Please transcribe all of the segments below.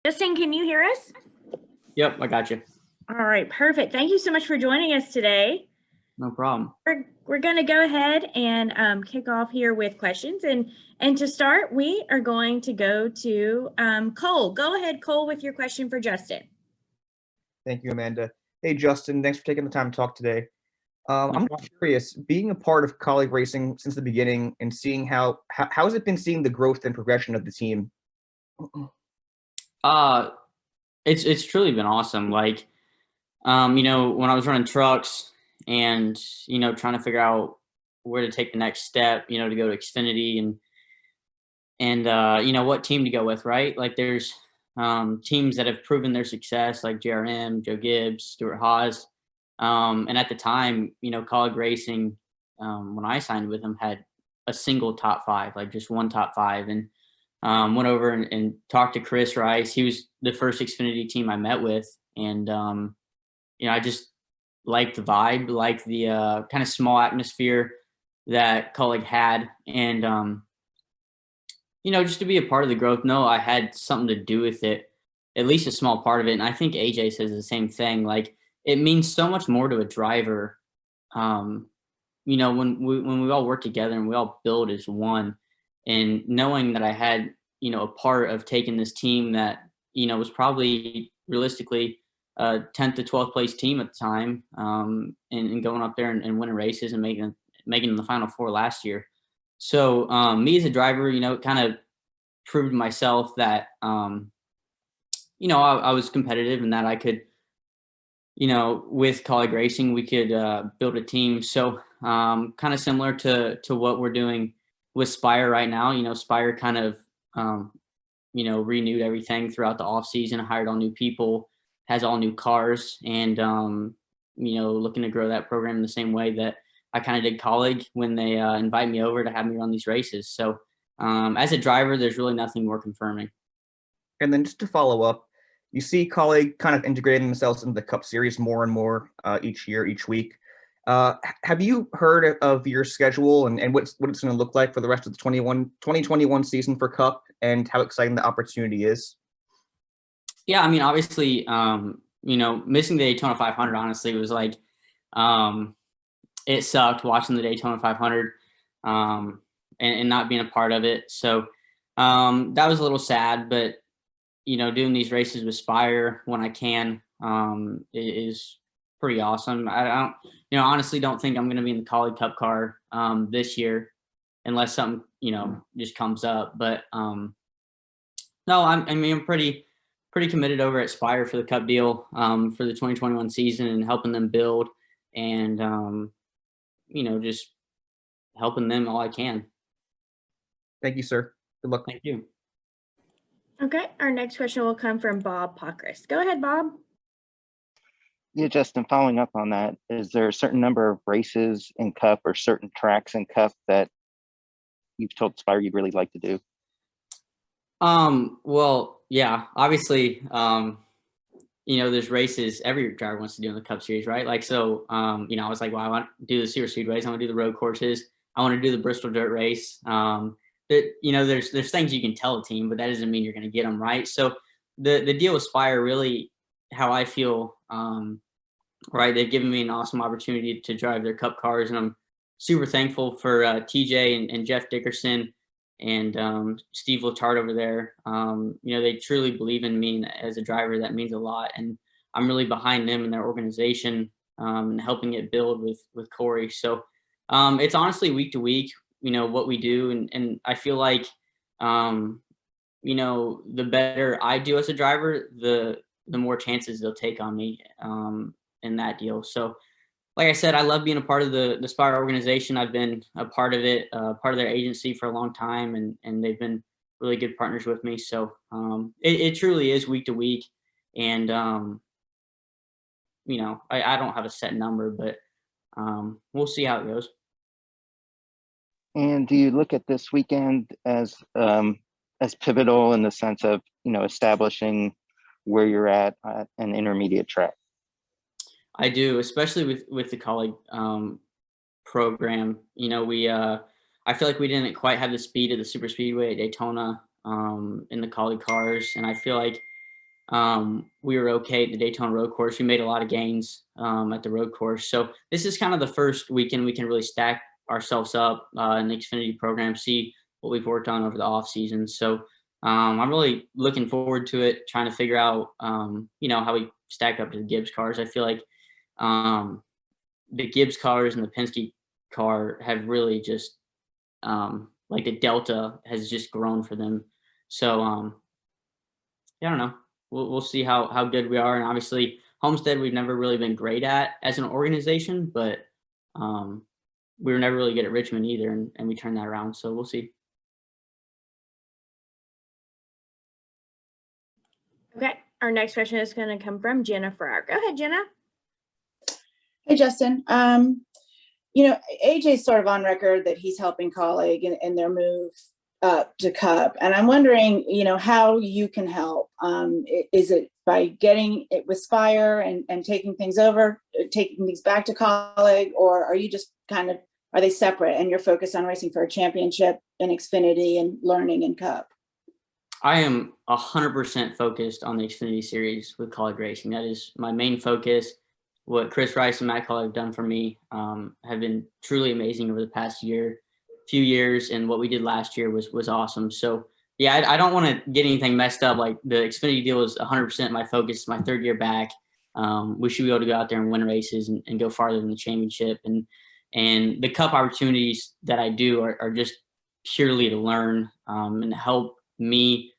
Justin, can you hear us? Yep, I got you. All right, perfect. Thank you so much for joining us today. No problem. We're going to go ahead and kick off here with questions. And to start, we are going to go to Cole. Go ahead, Cole, with your question for Justin. Thank you, Amanda. Hey, Justin, thanks for taking the time to talk today. I'm curious, being a part of colleague racing since the beginning and seeing how has it been seeing the growth and progression of the team? It's truly been awesome. Like, when I was running trucks and, trying to figure out where to take the next step, to go to Xfinity and what team to go with, right? Like there's teams that have proven their success, like JRM, Joe Gibbs, Stuart Haas. And at the time, college racing, when I signed with them, had a single top five, like just one top five. And went over and talked to Chris Rice. He was the first Xfinity team I met with. And, I just liked the vibe, liked the kind of small atmosphere that Cullig had. And, just to be a part of the growth, no, I had something to do with it, at least a small part of it. And I think AJ says the same thing. Like, it means so much more to a driver, when we all work together and we all build as one. And knowing that I had, a part of taking this team that, was probably realistically 10th to 12th place team at the time, and going up there and winning races and making the Final Four last year. So me as a driver, it kind of proved myself that, I was competitive and that I could, with college racing, we could build a team. So kind of similar to what we're doing with Spire right now. Spire kind of, renewed everything throughout the off season, hired all new people, has all new cars, and, looking to grow that program in the same way that I kind of did college when they invite me over to have me run these races. So as a driver, there's really nothing more confirming. And then just to follow up, you see colleague kind of integrating themselves into the Cup Series more and more each year, each week. Have you heard of your schedule and what it's going to look like for the rest of the 2021 season for Cup and how exciting the opportunity is? Yeah, I mean, obviously, missing the Daytona 500, honestly, was like, it sucked watching the Daytona 500 and not being a part of it. So that was a little sad, but, doing these races with Spire when I can is pretty awesome. I honestly don't think I'm going to be in the College Cup car this year unless something, just comes up. But no, I'm pretty committed over at Spire for the Cup deal for the 2021 season and helping them build and, just helping them all I can. Thank you, sir. Good luck. Thank you. Okay, our next question will come from Bob Pockris. Go ahead, Bob. Yeah, Justin, following up on that, is there a certain number of races in Cup or certain tracks in Cup that you've told Spire you'd really like to do? Well, yeah, obviously, there's races every driver wants to do in the Cup Series, right? Like, so, I was like, well, I want to do the Super Speedways. I want to do the road courses. I want to do the Bristol Dirt Race. There's things you can tell a team, but that doesn't mean you're going to get them, right? So the deal with Spire, really how I feel, right, they've given me an awesome opportunity to drive their Cup cars, and I'm super thankful for TJ and Jeff Dickerson and Steve Letarte over there. They truly believe in me as a driver. That means a lot, and I'm really behind them and their organization and helping it build with Corey. So it's honestly week to week, what we do, and I feel like the better I do as a driver, the more chances they'll take on me in that deal. So like I said, I love being a part of the Spire organization. I've been a part of it, part of their agency for a long time, and they've been really good partners with me. So it truly is week to week. And, I don't have a set number, but we'll see how it goes. And do you look at this weekend as pivotal in the sense of, establishing where you're at an intermediate track? I do, especially with the college program. I feel like we didn't quite have the speed of the super speedway at Daytona in the college cars, and I feel like we were okay at the Daytona road course. We made a lot of gains at the road course. So this is kind of the first weekend we can really stack ourselves up in the Xfinity program, see what we've worked on over the off season. So I'm really looking forward to it, trying to figure out, how we stack up to the Gibbs cars. I feel like the Gibbs cars and the Penske car have really just, like the Delta has just grown for them. So, yeah, I don't know. We'll see how good we are. And obviously Homestead, we've never really been great at as an organization, but we were never really good at Richmond either. And we turned that around. So we'll see. Okay, our next question is going to come from Jenna Farrar. Go ahead, Jenna. Hey, Justin. AJ's sort of on record that he's helping Colleague in their move to Cup. And I'm wondering, how you can help. Is it by getting it with Spire and taking things over, taking things back to Colleague, or are you just are they separate and you're focused on racing for a championship in Xfinity and learning in Cup? I am 100% focused on the Xfinity series with Colleague Racing. That is my main focus. What Chris Rice and Matt Colleague have done for me have been truly amazing over the past few years, and what we did last year was awesome. So yeah, I don't want to get anything messed up. Like the Xfinity deal is 100% my focus. My third year back. We should be able to go out there and win races and go farther than the championship. And the Cup opportunities that I do are just purely to learn and help me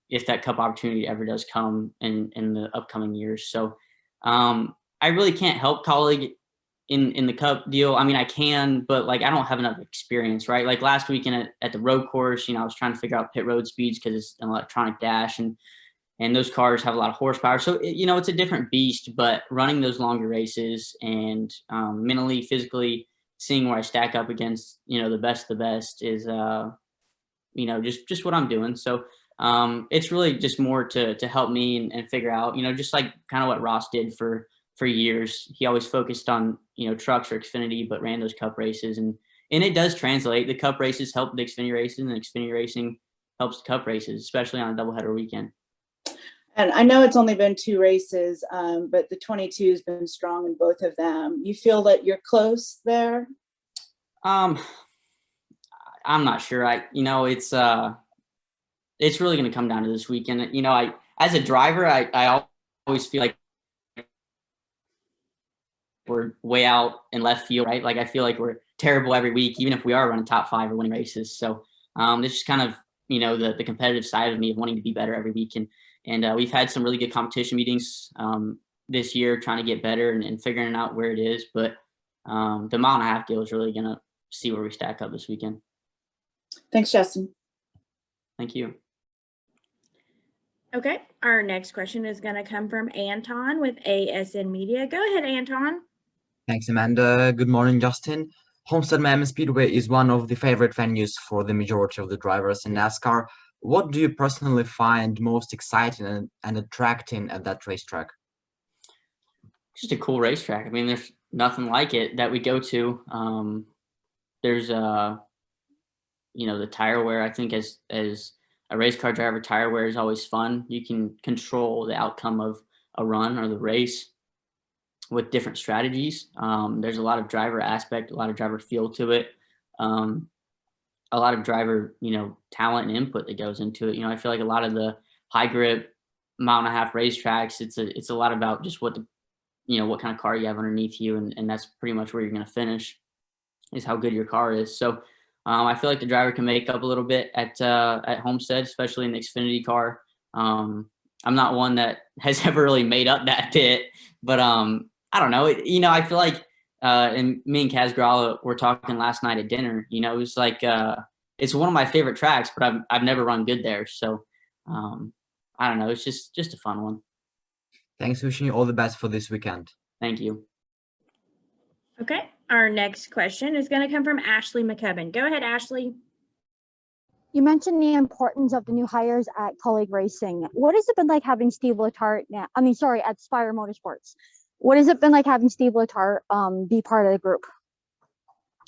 if that Cup opportunity ever does come in the upcoming years. So I really can't help Colleague in the Cup deal. I mean, I can, but I don't have enough experience, right? Like last weekend at the road course, I was trying to figure out pit road speeds because it's an electronic dash and those cars have a lot of horsepower. So, it's a different beast, but running those longer races and mentally, physically seeing where I stack up against, the best of the best is, just what I'm doing. So it's really just more to help me and figure out, just like kind of what Ross did for years. He always focused on, trucks or Xfinity, but ran those Cup races. And it does translate. The Cup races help the Xfinity races, and the Xfinity racing helps the Cup races, especially on a doubleheader weekend. And I know it's only been 2 races, but the 22 has been strong in both of them. You feel that you're close there? I'm not sure. It's really going to come down to this weekend. As a driver, I always feel like we're way out in left field, right? Like I feel like we're terrible every week, even if we are running top 5 or winning races. So it's just kind of, the competitive side of me of wanting to be better every week. And we've had some really good competition meetings this year, trying to get better and figuring out where it is. But the mile-and-a-half deal is really going to see where we stack up this weekend. Thanks, Justin. Thank you. Okay, our next question is going to come from Anton with ASN Media. Go ahead, Anton. Thanks, Amanda. Good morning, Justin. Homestead-Miami Speedway is one of the favorite venues for the majority of the drivers in NASCAR. What do you personally find most exciting and attracting at that racetrack? Just a cool racetrack. I mean, there's nothing like it that we go to. There's the tire wear. I think as a race car driver, tire wear is always fun. You can control the outcome of a run or the race with different strategies. There's a lot of driver aspect, a lot of driver feel to it, a lot of driver, talent and input that goes into it. I feel like a lot of the high grip mile-and-a-half racetracks, it's a lot about just what what kind of car you have underneath you, and that's pretty much where you're going to finish, is how good your car is. So I feel like the driver can make up a little bit at Homestead, especially in the Xfinity car. I'm not one that has ever really made up that bit, but I don't know. I feel like, and me and Kaz Gralla were talking last night at dinner. It was like it's one of my favorite tracks, but I've never run good there. So I don't know. It's just a fun one. Thanks. Wishing you all the best for this weekend. Thank you. Okay, our next question is going to come from Ashley McCubbin. Go ahead, Ashley. You mentioned the importance of the new hires at Colleague Racing. What has it been like having Steve Letarte at Spire Motorsports? What has it been like having Steve Letarte be part of the group?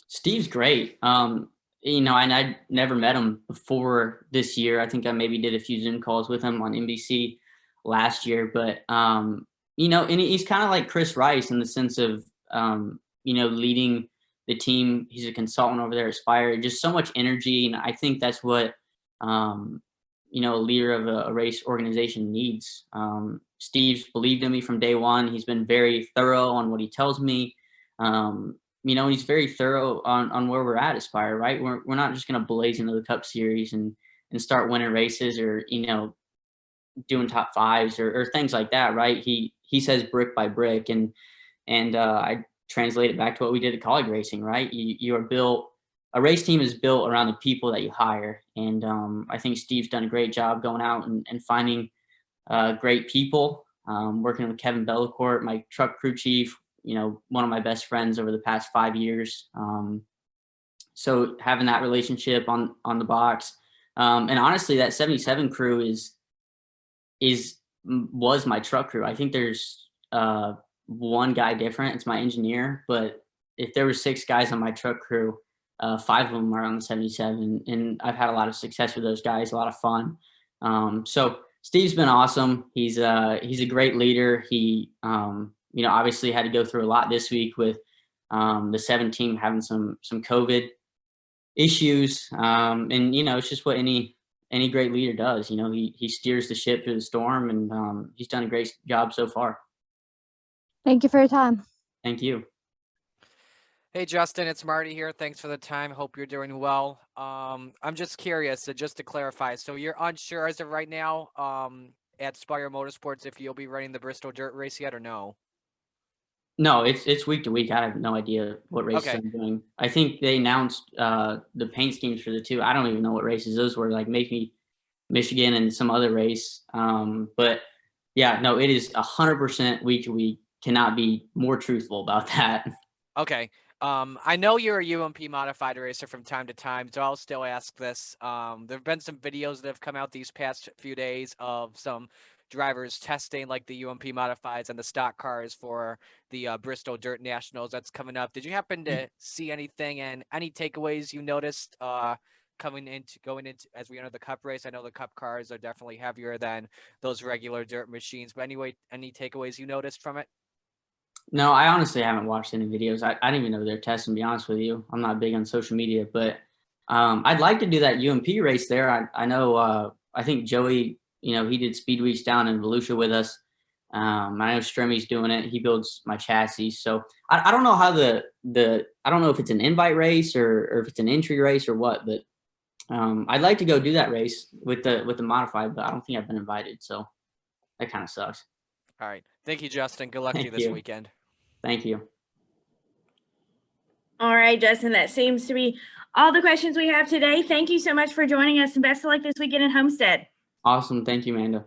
Steve's great. And I never met him before this year. I think I maybe did a few Zoom calls with him on NBC last year. But you know, and he's kind of like Chris Rice in the sense of you know, leading the team. He's a consultant over there at Spire. Just so much energy, and I think that's what you know, a leader of a race organization needs. Steve's believed in me from day one. He's been very thorough on what he tells me. You know, he's very thorough on where we're at Aspire, right? We're not just going to blaze into the Cup Series and start winning races, or, you know, doing top fives or things like that, right? He says brick by brick, and I translate it back to what we did at college racing, right? You are built. A race team is built around the people that you hire, and I think Steve's done a great job going out and finding great people. Working with Kevin Bellacourt, my truck crew chief, you know, one of my best friends over the past 5 years. So having that relationship on the box, and honestly, that 77 crew was my truck crew. I think there's one guy different. It's my engineer, but if there were 6 guys on my truck crew, 5 of them are on the 77, and I've had a lot of success with those guys, a lot of fun. So Steve's been awesome. He's a great leader. He, you know, obviously had to go through a lot this week with the 7 team having some COVID issues. And, you know, it's just what any great leader does. You know, he steers the ship through the storm, and he's done a great job so far. Thank you for your time. Thank you. Hey, Justin, it's Marty here. Thanks for the time. Hope you're doing well. I'm just curious, so just to clarify, so you're unsure as of right now at Spire Motorsports if you'll be running the Bristol Dirt Race yet or no? No, it's week to week. I have no idea what races Okay. I'm doing. I think they announced the paint schemes for the 2. I don't even know what races those were, like maybe Michigan and some other race. But yeah, no, it is 100% week to week. Cannot be more truthful about that. Okay. I know you're a UMP modified racer from time to time, so I'll still ask this. There have been some videos that have come out these past few days of some drivers testing like the UMP modifieds and the stock cars for the Bristol Dirt Nationals that's coming up. Did you happen to see anything and any takeaways you noticed going into as we enter the Cup race? I know the Cup cars are definitely heavier than those regular dirt machines, but anyway, any takeaways you noticed from it? No, I honestly haven't watched any videos. I didn't even know they're testing, to be honest with you. I'm not big on social media, but I'd like to do that UMP race there. I know, I think Joey, you know, he did Speed Weeks down in Volusia with us. I know Stremmy's doing it. He builds my chassis. So I don't know how I don't know if it's an invite race or if it's an entry race or what, but I'd like to go do that race with the modified, but I don't think I've been invited. So that kind of sucks. All right. Thank you, Justin. Good luck to you this weekend. Thank you. All right, Justin, that seems to be all the questions we have today. Thank you so much for joining us, and best of luck this weekend in Homestead. Awesome. Thank you, Amanda.